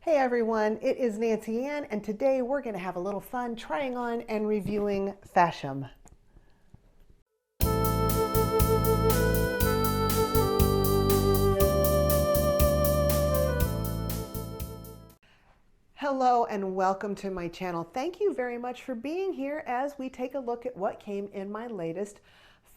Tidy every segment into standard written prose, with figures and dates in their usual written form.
Hey everyone, it is Nancy Ann, and today we're going to have a little fun trying on and reviewing Fashom. Hello and welcome to my channel. Thank you very much for being here as we take a look at what came in my latest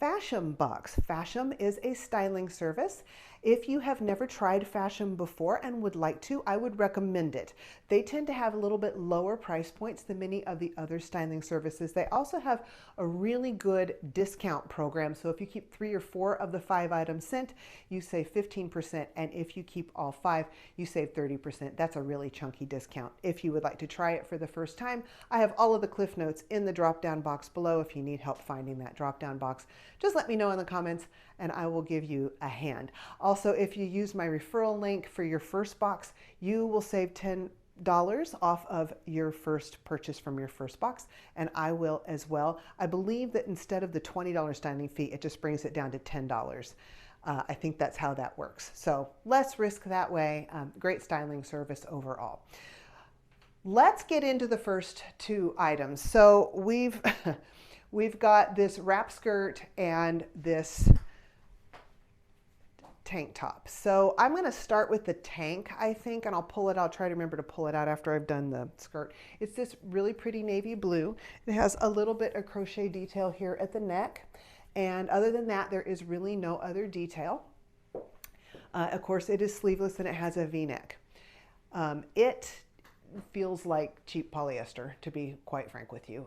Fashom box. Fashom is a styling service. If you have never tried Fashom before and would like to, I would recommend it. They tend to have a little bit lower price points than many of the other styling services. They also have a really good discount program. So if you keep 3 or 4 of the 5 items sent, you save 15%. And if you keep all 5, you save 30%. That's a really chunky discount. If you would like to try it for the first time, I have all of the cliff notes in the drop-down box below. If you need help finding that drop-down box, just let me know in the comments and I will give you a hand. Also, if you use my referral link for your first box, you will save $10 off of your first purchase from your first box, and I will as well. I believe that instead of the $20 styling fee, it just brings it down to $10. I think that's how that works. So less risk that way. Great styling service overall. Let's get into the first 2 items. So we've got this wrap skirt and this tank top. So I'm going to start with the tank, I think, and I'll pull it out. I'll try to remember to pull it out after I've done the skirt. It's this really pretty navy blue. It has a little bit of crochet detail here at the neck. And other than that, there is really no other detail. Of course, it is sleeveless and it has a V-neck. It feels like cheap polyester, to be quite frank with you.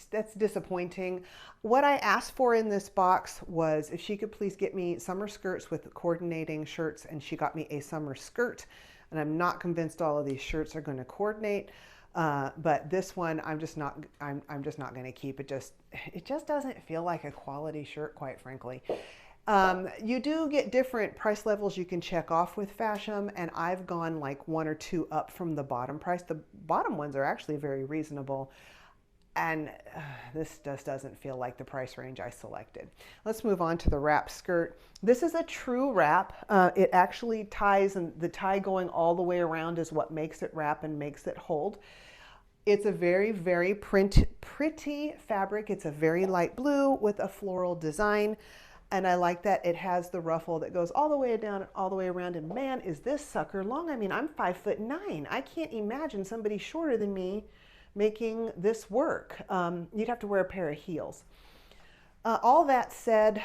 That's disappointing. What I asked for in this box was if she could please get me summer skirts with coordinating shirts, and she got me a summer skirt, and I'm not convinced all of these shirts are going to coordinate. But this one, I'm just not going to keep. It just doesn't feel like a quality shirt, quite frankly. You do get different price levels you can check off with Fashom, and I've gone like 1 or 2 up from the bottom price. The bottom ones are actually very reasonable, and this just doesn't feel like the price range I selected. Let's move on to the wrap skirt. This is a true wrap. It actually ties, and the tie going all the way around is what makes it wrap and makes it hold. It's a very, very pretty fabric. It's a very light blue with a floral design. And I like that it has the ruffle that goes all the way down and all the way around. And man, is this sucker long. I mean, I'm 5'9". I can't imagine somebody shorter than me making this work. You'd have to wear a pair of heels. All that said,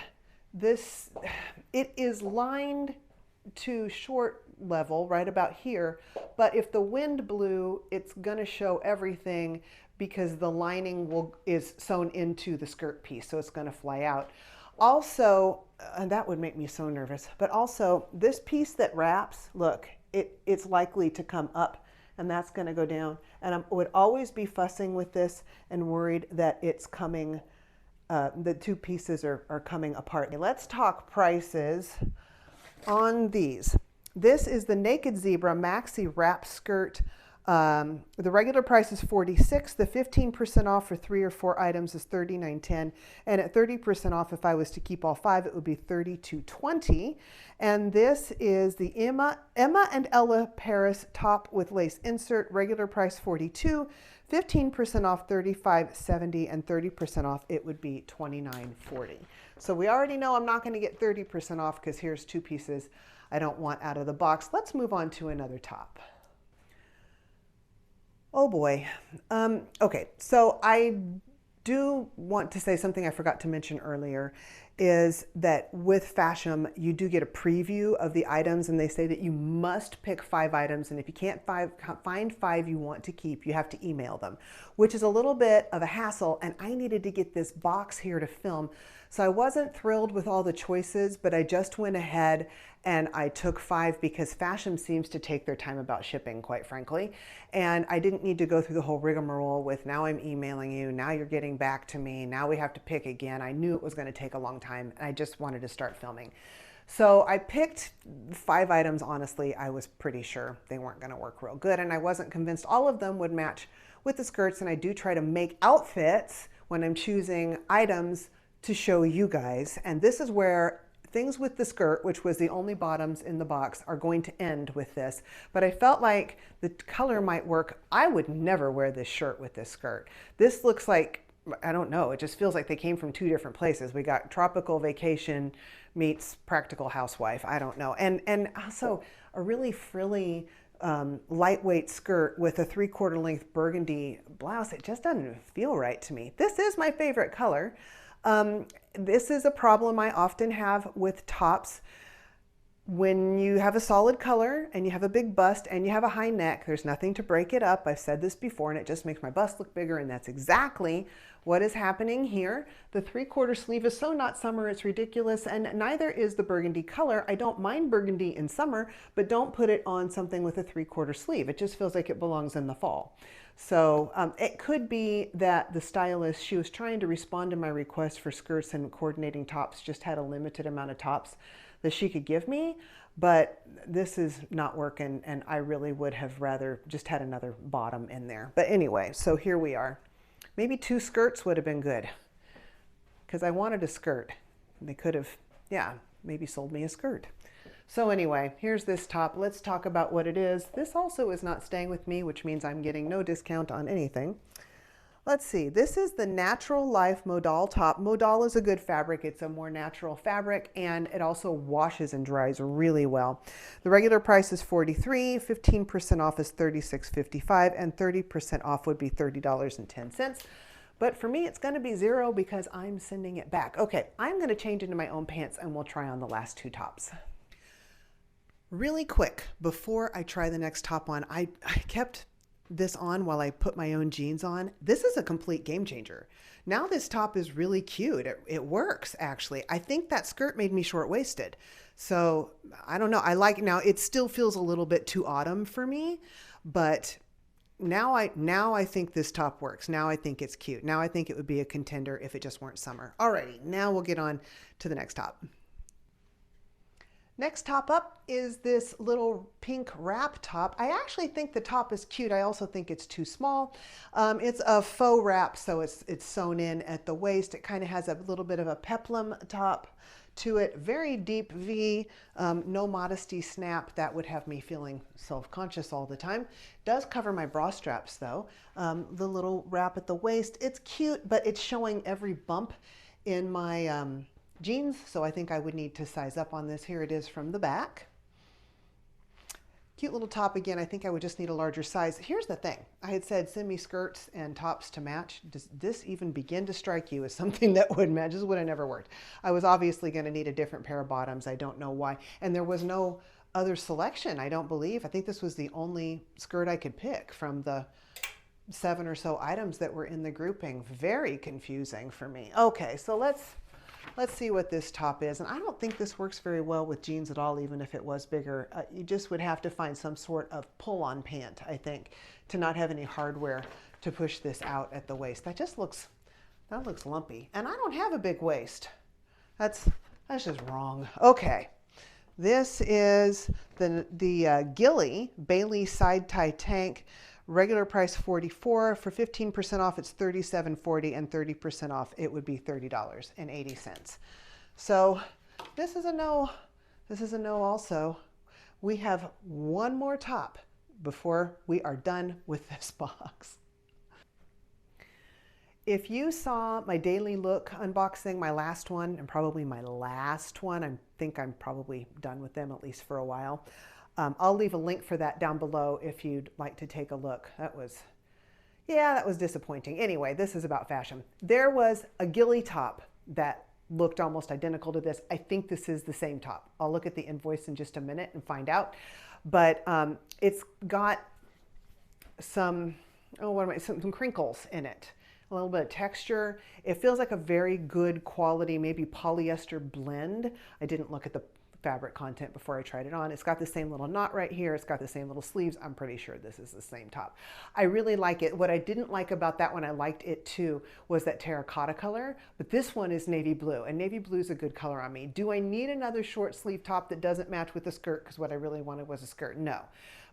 it is lined to short level right about here. But if the wind blew, it's going to show everything because the lining is sewn into the skirt piece. So it's going to fly out. Also, and that would make me so nervous, but also this piece that wraps, look, it's likely to come up and that's going to go down. And I would always be fussing with this and worried that it's coming, the 2 pieces are coming apart. Let's talk prices on these. This is the Naked Zebra Maxi wrap skirt. The regular price is $46. The 15% off for 3 or 4 items is $39.10. And at 30% off, if I was to keep all 5, it would be $32.20. And this is the Emma and Ella Paris top with lace insert. Regular price $42. 15% off $35.70, and 30% off it would be $29.40. So we already know I'm not going to get 30% off because here's 2 pieces I don't want out of the box. Let's move on to another top. Oh boy. Okay, so I do want to say something I forgot to mention earlier is that with Fashom, you do get a preview of the items, and they say that you must pick 5 items, and if you can't find 5 you want to keep, you have to email them, which is a little bit of a hassle, and I needed to get this box here to film. So I wasn't thrilled with all the choices, but I just went ahead and I took 5 because Fashom seems to take their time about shipping, quite frankly. And I didn't need to go through the whole rigmarole with now I'm emailing you, now you're getting back to me, now we have to pick again. I knew it was going to take a long time and I just wanted to start filming. So I picked 5 items. Honestly, I was pretty sure they weren't going to work real good, and I wasn't convinced all of them would match with the skirts. And I do try to make outfits when I'm choosing items to show you guys. And this is where things with the skirt, which was the only bottoms in the box, are going to end with this. But I felt like the color might work. I would never wear this shirt with this skirt. This looks like, I don't know, it just feels like they came from two different places. We got tropical vacation meets practical housewife. I don't know. And also a really frilly, lightweight skirt with a 3/4 length burgundy blouse. It just doesn't feel right to me. This is my favorite color. This is a problem I often have with tops. When you have a solid color and you have a big bust and you have a high neck, there's nothing to break it up. I've said this before, and it just makes my bust look bigger, and that's exactly what is happening here. The 3/4 sleeve is so not summer, it's ridiculous, and neither is the burgundy color. I don't mind burgundy in summer, but don't put it on something with a 3/4 sleeve. It just feels like it belongs in the fall. So it could be that the stylist, she was trying to respond to my request for skirts and coordinating tops, just had a limited amount of tops that she could give me, but this is not working, and I really would have rather just had another bottom in there. But anyway, so here we are. Maybe 2 skirts would have been good, because I wanted a skirt. They could have, yeah, maybe sold me a skirt. So anyway, here's this top. Let's talk about what it is. This also is not staying with me, which means I'm getting no discount on anything. Let's see, this is the Natural Life Modal top. Modal is a good fabric. It's a more natural fabric, and it also washes and dries really well. The regular price is $43, 15% off is $36.55, and 30% off would be $30.10. But for me, it's gonna be $0 because I'm sending it back. Okay, I'm gonna change into my own pants and we'll try on the last 2 tops. Really quick, before I try the next top on, I kept this on while I put my own jeans on. This is a complete game changer. Now this top is really cute. It works, actually. I think that skirt made me short-waisted. So I don't know. I like it now. It still feels a little bit too autumn for me, but now I think this top works. Now I think it's cute. Now I think it would be a contender if it just weren't summer. Alrighty, now we'll get on to the next top. Next top up is this little pink wrap top. I actually think the top is cute. I also think it's too small. It's a faux wrap, so it's sewn in at the waist. It kind of has a little bit of a peplum top to it. Very deep V, no modesty snap. That would have me feeling self-conscious all the time. Does cover my bra straps though. The little wrap at the waist. It's cute, but it's showing every bump in my jeans, so I think I would need to size up on this. Here it is from the back. Cute little top again. I think I would just need a larger size. Here's the thing. I had said send me skirts and tops to match. Does this even begin to strike you as something that would match? This would have never worked. I was obviously going to need a different pair of bottoms. I don't know why. And there was no other selection, I don't believe. I think this was the only skirt I could pick from the 7 or so items that were in the grouping. Very confusing for me. Okay, so let's see what this top is. And I don't think this works very well with jeans at all, even if it was bigger. You just would have to find some sort of pull-on pant, I think, to not have any hardware to push this out at the waist. That looks lumpy. And I don't have a big waist. That's just wrong. Okay. This is the Gilly Bailey side tie tank. Regular price $44. For 15% off, it's $37.40, and 30% off, it would be $30.80. So this is a no. This is a no also. We have one more top before we are done with this box. If you saw my daily look unboxing, my last one, and probably my last one, I think I'm probably done with them, at least for a while. I'll leave a link for that down below if you'd like to take a look. That was disappointing. Anyway, this is about Fashom. There was a Gilly top that looked almost identical to this. I think this is the same top. I'll look at the invoice in just a minute and find out. But it's got some crinkles in it. A little bit of texture. It feels like a very good quality, maybe polyester blend. I didn't look at the fabric content before I tried it on. It's got the same little knot right here. It's got the same little sleeves. I'm pretty sure this is the same top. I really like it. What I didn't like about that one, I liked it too, was that terracotta color, but this one is navy blue, and navy blue is a good color on me. Do I need another short sleeve top that doesn't match with the skirt? Because what I really wanted was a skirt. No.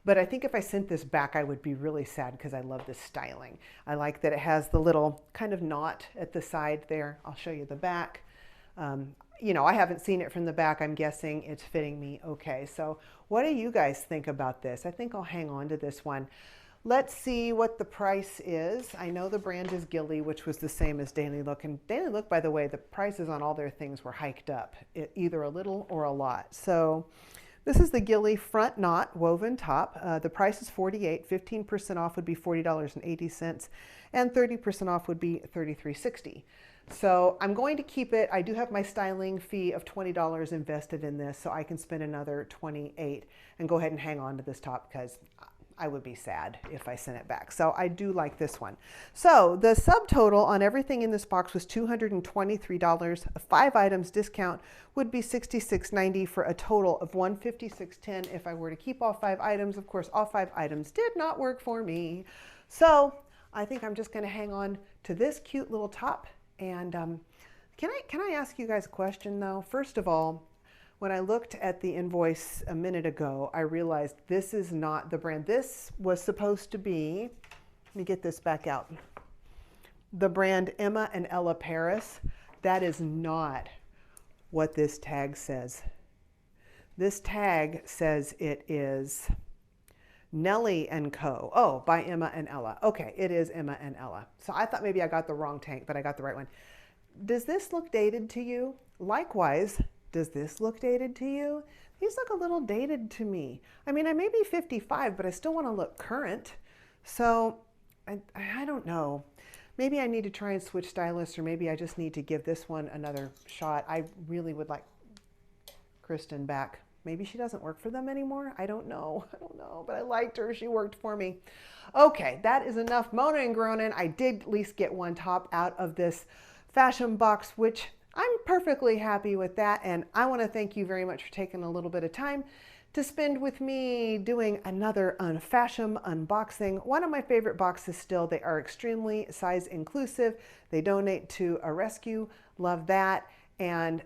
But I think if I sent this back, I would be really sad because I love this styling. I like that it has the little kind of knot at the side there. I'll show you the back. you know, I haven't seen it from the back. I'm guessing it's fitting me okay. So what do you guys think about this? I think I'll hang on to this one. Let's see what the price is. I know the brand is Gilly, which was the same as Daily Look. And Daily Look, by the way, the prices on all their things were hiked up, either a little or a lot. So this is the Gilly front knot woven top. The price is $48. 15% off would be $40.80, and 30% off would be $33.60. So I'm going to keep it. I do have my styling fee of $20 invested in this, so I can spend another $28 and go ahead and hang on to this top because I would be sad if I sent it back. So I do like this one. So the subtotal on everything in this box was $223. A 5 items discount would be $66.90 for a total of $156.10 if I were to keep all 5 items. Of course, all 5 items did not work for me. So I think I'm just going to hang on to this cute little top. And can I ask you guys a question though? First of all, when I looked at the invoice a minute ago, I realized this is not the brand. This was supposed to be, let me get this back out, the brand Emma and Ella Paris. That is not what this tag says. This tag says it is Nellie and Co. Oh, by Emma and Ella. Okay, it is Emma and Ella. So I thought maybe I got the wrong tank, but I got the right one. Does this look dated to you? Likewise, does this look dated to you? These look a little dated to me. I mean, I may be 55, but I still want to look current. So I don't know. Maybe I need to try and switch stylists, or maybe I just need to give this one another shot. I really would like Kristen back. Maybe she doesn't work for them anymore. I don't know. But I liked her. She worked for me. Okay, that is enough moaning and groaning. I did at least get one top out of this Fashom box, which I'm perfectly happy with that. And I want to thank you very much for taking a little bit of time to spend with me doing another Fashom unboxing. One of my favorite boxes still. They are extremely size inclusive. They donate to a rescue. Love that. And,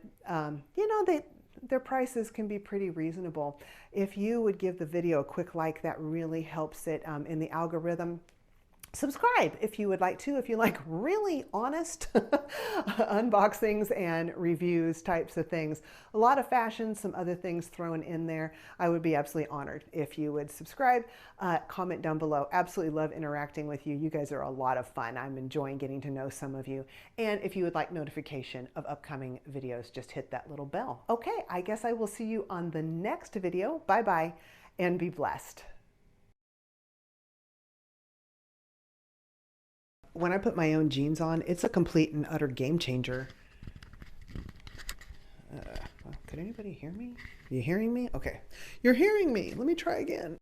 you know, their prices can be pretty reasonable. If you would give the video a quick like, that really helps it in the algorithm. Subscribe if you would like to, if you like really honest unboxings and reviews types of things. A lot of fashion, some other things thrown in there. I would be absolutely honored if you would subscribe, comment down below. Absolutely love interacting with you. You guys are a lot of fun. I'm enjoying getting to know some of you. And if you would like notification of upcoming videos, just hit that little bell. Okay, I guess I will see you on the next video. Bye-bye and be blessed. When I put my own jeans on, it's a complete and utter game changer. Could anybody hear me? Are you hearing me? Okay. You're hearing me. Let me try again.